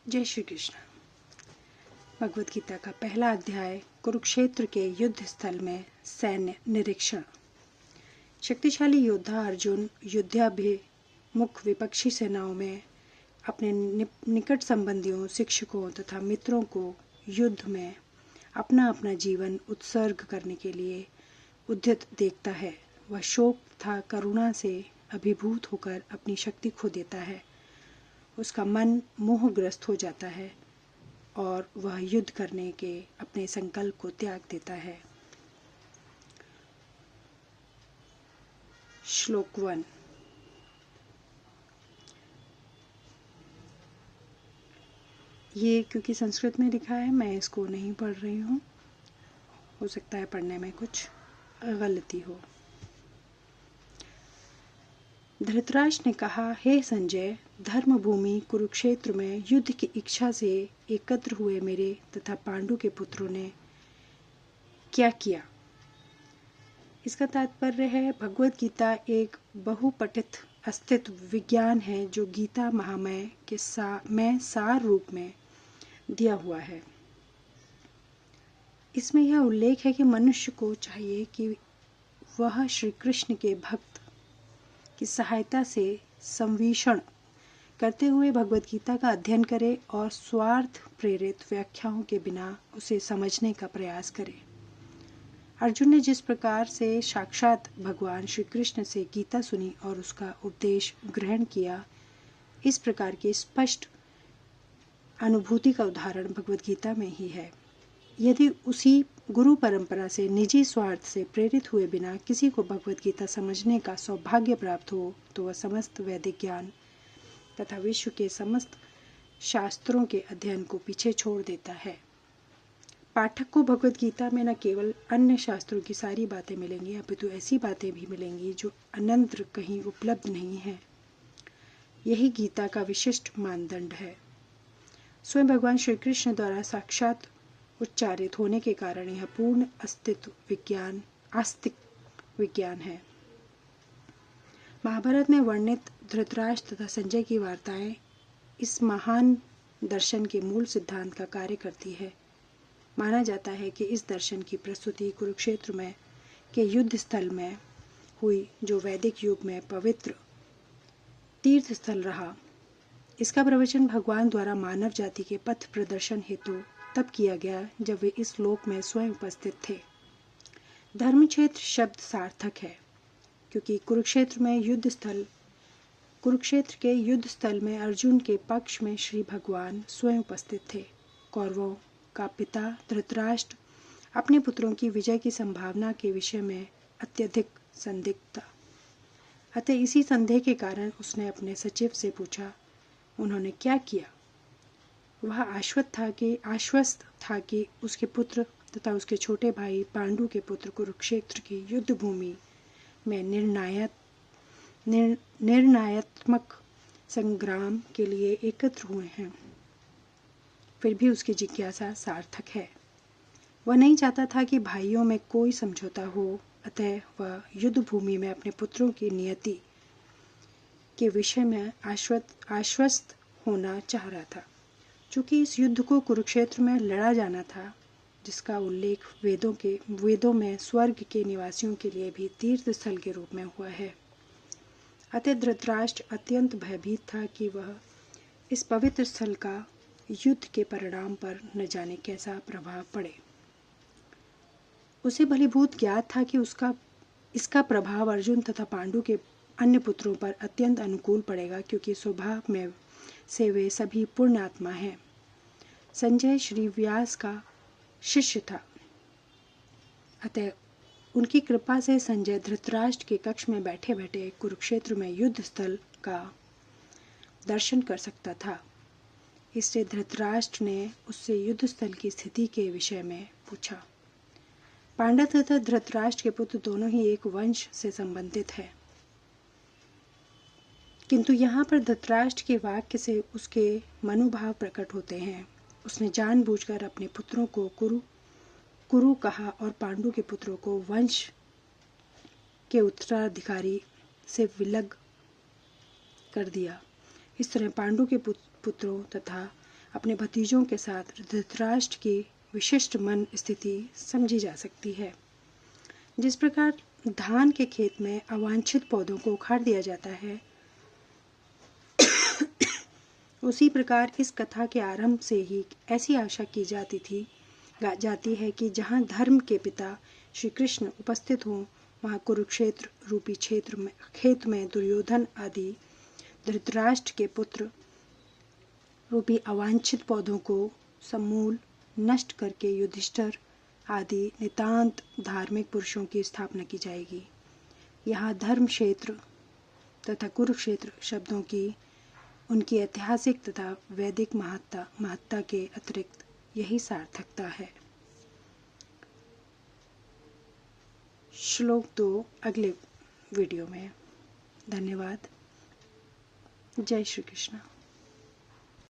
जय श्री कृष्ण। भगवद गीता का पहला अध्याय कुरुक्षेत्र के युद्ध स्थल में सैन्य निरीक्षण। शक्तिशाली योद्धा अर्जुन युद्धाभिमुख विपक्षी सेनाओं में अपने निकट संबंधियों, शिक्षकों तथा मित्रों को युद्ध में अपना अपना जीवन उत्सर्ग करने के लिए उद्यत देखता है। वह शोक तथा करुणा से अभिभूत होकर अपनी शक्ति खो देता है। उसका मन मोहग्रस्त हो जाता है और वह युद्ध करने के अपने संकल्प को त्याग देता है। श्लोक 1। ये क्योंकि संस्कृत में लिखा है, मैं इसको नहीं पढ़ रही हूँ। हो सकता है पढ़ने में कुछ गलती हो। धृतराष्ट्र ने कहा, हे संजय, धर्म भूमि कुरुक्षेत्र में युद्ध की इच्छा से एकत्र हुए मेरे तथा पांडु के पुत्रों ने क्या किया। इसका तात्पर्य है, भगवद गीता एक बहुपठित अस्तित्व विज्ञान है जो गीता महामय के में सार रूप में दिया हुआ है। इसमें यह उल्लेख है कि मनुष्य को चाहिए कि वह श्री कृष्ण के भक्त की सहायता से संवीक्षण करते हुए भगवद गीता का अध्ययन करे और स्वार्थ प्रेरित व्याख्याओं के बिना उसे समझने का प्रयास करे। अर्जुन ने जिस प्रकार से साक्षात भगवान श्री कृष्ण से गीता सुनी और उसका उपदेश ग्रहण किया, इस प्रकार की स्पष्ट अनुभूति का उदाहरण भगवद गीता में ही है। यदि उसी गुरु परंपरा से निजी स्वार्थ से प्रेरित हुए बिना किसी को भगवद गीता समझने का सौभाग्य प्राप्त हो तो वह समस्त वैदिक ज्ञान तथा विश्व के समस्त शास्त्रों के अध्ययन को पीछे छोड़ देता है। पाठक को भगवद गीता में न केवल अन्य शास्त्रों की सारी बातें मिलेंगी, अपितु ऐसी बातें भी मिलेंगी जो अन्यत्र कहीं उपलब्ध नहीं है। यही गीता का विशिष्ट मानदंड है। स्वयं भगवान श्री कृष्ण द्वारा साक्षात उच्चारित होने के कारण यह पूर्ण अस्तित्व विज्ञान, आस्तिक विज्ञान है। महाभारत में वर्णित धृतराष्ट्र तथा संजय की वार्ताएं इस महान दर्शन के मूल सिद्धांत का कार्य करती है। माना जाता है कि इस दर्शन की प्रस्तुति कुरुक्षेत्र में के युद्ध स्थल में हुई, जो वैदिक युग में पवित्र तीर्थ स्थल रहा। इसका प्रवचन भगवान द्वारा मानव जाति के पथ प्रदर्शन हेतु तब किया गया जब वे इस लोक में स्वयं उपस्थित थे। धर्मक्षेत्र शब्द सार्थक है क्योंकि कुरुक्षेत्र के युद्ध स्थल में अर्जुन के पक्ष में श्री भगवान स्वयं उपस्थित थे। कौरवों का पिता धृतराष्ट्र अपने पुत्रों की विजय की संभावना के विषय में अत्यधिक संदिग्ध था। अतः इसी संदेह के कारण उसने अपने सचिव से पूछा, उन्होंने क्या किया। वह आश्वस्त था कि उसके पुत्र तथा उसके छोटे भाई पांडु के पुत्र कुरुक्षेत्र की युद्ध भूमि में निर्णयात्मक संग्राम के लिए एकत्र हुए हैं। फिर भी उसकी जिज्ञासा सार्थक है। वह नहीं चाहता था कि भाइयों में कोई समझौता हो, अतः वह युद्ध भूमि में अपने पुत्रों की नियति के विषय में आश्वस्त होना चाह रहा था। चूंकि इस युद्ध को कुरुक्षेत्र में लड़ा जाना था, जिसका उल्लेख वेदों में स्वर्ग के निवासियों के लिए भी तीर्थ स्थल के रूप में हुआ है, अतः धृतराष्ट्र अत्यंत भयभीत था कि वह इस पवित्र स्थल का युद्ध के परिणाम पर न जाने कैसा प्रभाव पड़े। उसे भलीभूत ज्ञात था कि इसका प्रभाव अर्जुन तथा पांडु के अन्य पुत्रों पर अत्यंत अनुकूल पड़ेगा, क्योंकि स्वभाव में से वे सभी पूर्ण आत्मा हैं। संजय श्री व्यास का शिष्य था, अतः उनकी कृपा से संजय धृतराष्ट्र के कक्ष में बैठे बैठे कुरुक्षेत्र में युद्ध स्थल का दर्शन कर सकता था। इसलिए धृतराष्ट्र ने उससे युद्ध स्थल की स्थिति के विषय में पूछा। पांडव तथा धृतराष्ट्र के पुत्र दोनों ही एक वंश से संबंधित हैं, किंतु यहाँ पर धृतराष्ट्र के वाक्य से उसके मनोभाव प्रकट होते हैं। उसने जानबूझकर अपने पुत्रों को कुरु कहा और पांडु के पुत्रों को वंश के उत्तराधिकारी से विलग कर दिया। इस तरह पांडु के पुत्रों तथा अपने भतीजों के साथ धृतराष्ट्र की विशिष्ट मन स्थिति समझी जा सकती है। जिस प्रकार धान के खेत में अवांछित पौधों को उखाड़ दिया जाता है, उसी प्रकार इस कथा के आरंभ से ही ऐसी आशा की जाती है कि जहाँ धर्म के पिता श्री कृष्ण उपस्थित हों, वहाँ कुरुक्षेत्र रूपी खेत में दुर्योधन आदि धृतराष्ट्र के पुत्र रूपी अवांछित पौधों को समूल नष्ट करके युधिष्ठिर आदि नितांत धार्मिक पुरुषों की स्थापना की जाएगी। यहाँ धर्म क्षेत्र तथा कुरुक्षेत्र शब्दों की उनकी ऐतिहासिक तथा वैदिक महत्ता के अतिरिक्त यही सार्थकता है। श्लोक 2 अगले वीडियो में। धन्यवाद। जय श्री कृष्ण।